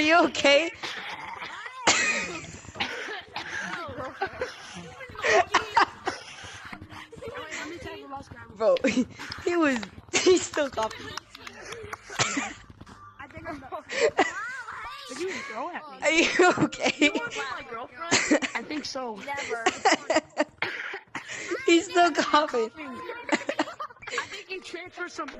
you okay? Bro, he's still coughing. I think I'm Did you throw at me? Are you okay? You want to be my girlfriend? I think so. Never. He's still coughing. I think he transferred some. Bro,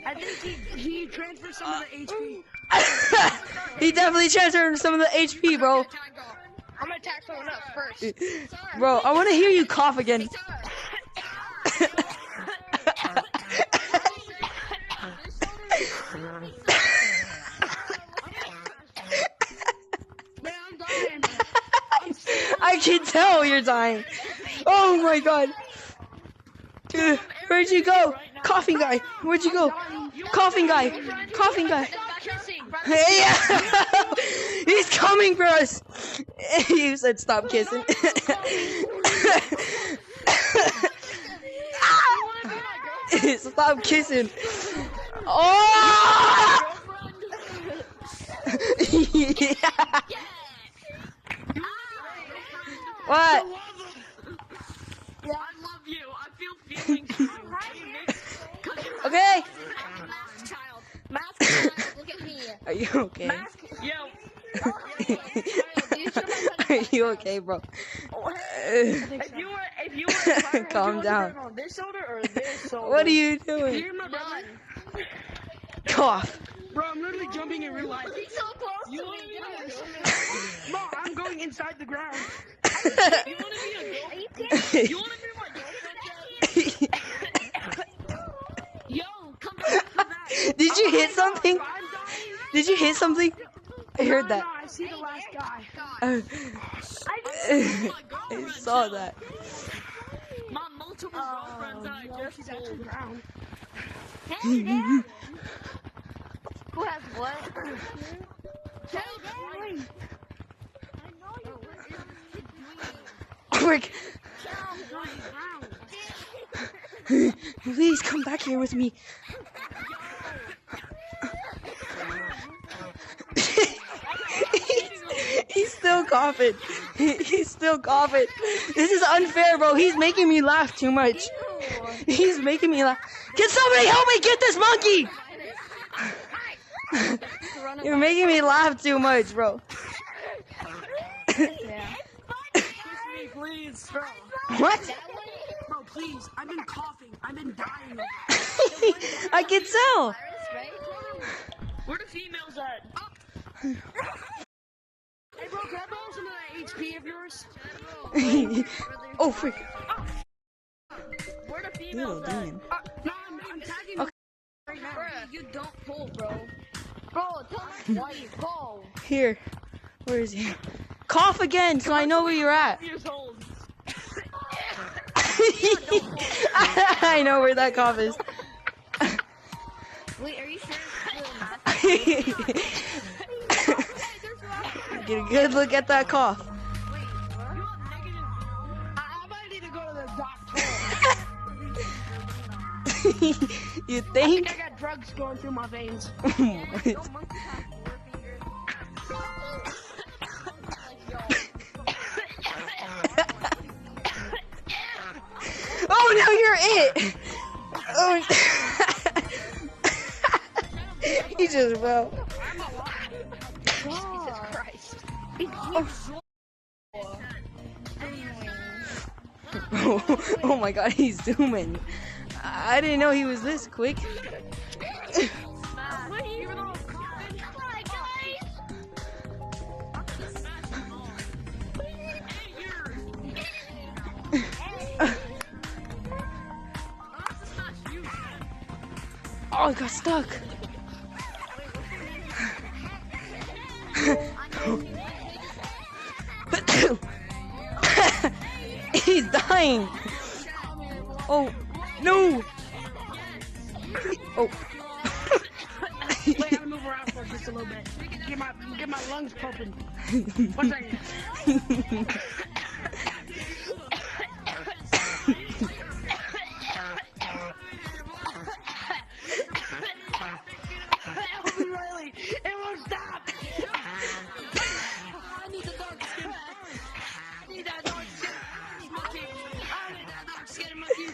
I think he transferred some of the HP. He definitely transferred some of the HP, bro. I'm gonna attack someone else first. Bro, I want to hear you cough again. Man, I'm dying. I can tell you're dying. Oh my god. Dude, where'd you go? Coughing guy. Where'd you go? Coughing guy. Coughing guy. Hey, he's coming for us. You said stop kissing. Stop kissing. Oh! Yeah. What? Yeah, I love you. I feel feelings for you. Okay. Mask child, look at me. Are you okay? Mask, yo. Are you okay, bro? If you were Calm down. On this shoulder or this shoulder? What are you doing? You're my brother. Cough. Bro, I'm literally jumping in real life. He's so close to me. Bro, I'm going inside the ground. You want to be a girlfriend? You want to be my girlfriend? Yo, come back. Did you hit something? Did you hit something? I heard that. No, I see the last guy. I saw that. My multiple girlfriends that I just She's actually drowned. Hey, Dad. Who has what? Hey, Dad. Quick. Please come back here with me. He's still coughing. He's still coughing. This is unfair, bro. He's making me laugh too much. He's making me laugh. Can somebody help me get this monkey? You're making me laugh too much, bro. Yeah. Kiss me, please. Bro. What? Bro, please. I've been coughing. I've been dying. I can tell. Where the females at? Hey, bro, can I borrow some of that HP of yours? Oh, freak. Where the Little females at? demon. No, I'm tagging Okay. right now. Bruh, you don't pull, bro. Bro, tell me why you pull. Here. Where is he? Cough again so I know where you're at. Years old. I know where that cough is. Wait, are you sure Get a good look at that cough. Wait, what? I might need to go to the doctor. You I think? think I got drugs going through my veins. Oh, now you're it. Oh. He just fell. Jesus Christ. Oh my god, he's zooming. I didn't know he was this quick. Oh, I got stuck. He's dying. Oh, no. Oh. Wait, I'm gonna move around for just a little bit. Get my lungs pumping. 1 second. monkey.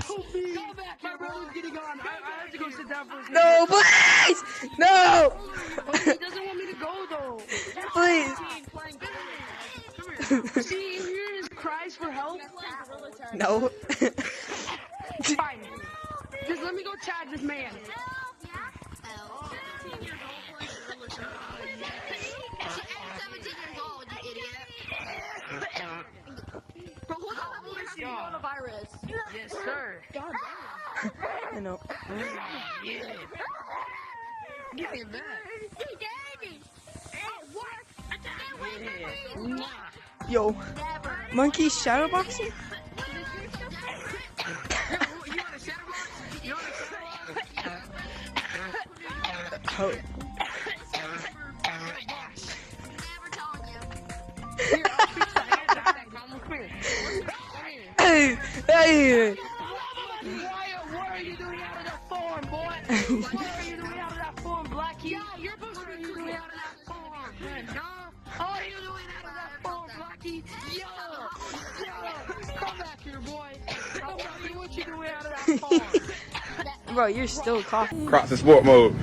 Help me. Go back. My brother's getting on. I have to go sit down for a second. No, please! No! But he doesn't want me to go though. Please! See, you hear his cries for help? No. Fine. Just let me go tag this man. Coronavirus. Yes, sir. God I know. Yeah. Give me that. Yo. Monkey shadowboxing? You want a shadow box? You want a shadow box? Oh. Here, I'll fix the hand back. Come here. Hey! Hey! What are you doing out of that form, boy? What are you doing out of that form, Blackie? Yeah, you're supposed to be doing out of that form. No. What are you doing out of that form, Blackie? Yo! Come back here, boy. Come back here. What you doing out of that form? Bro, you're still coughing. Crocs in sport mode.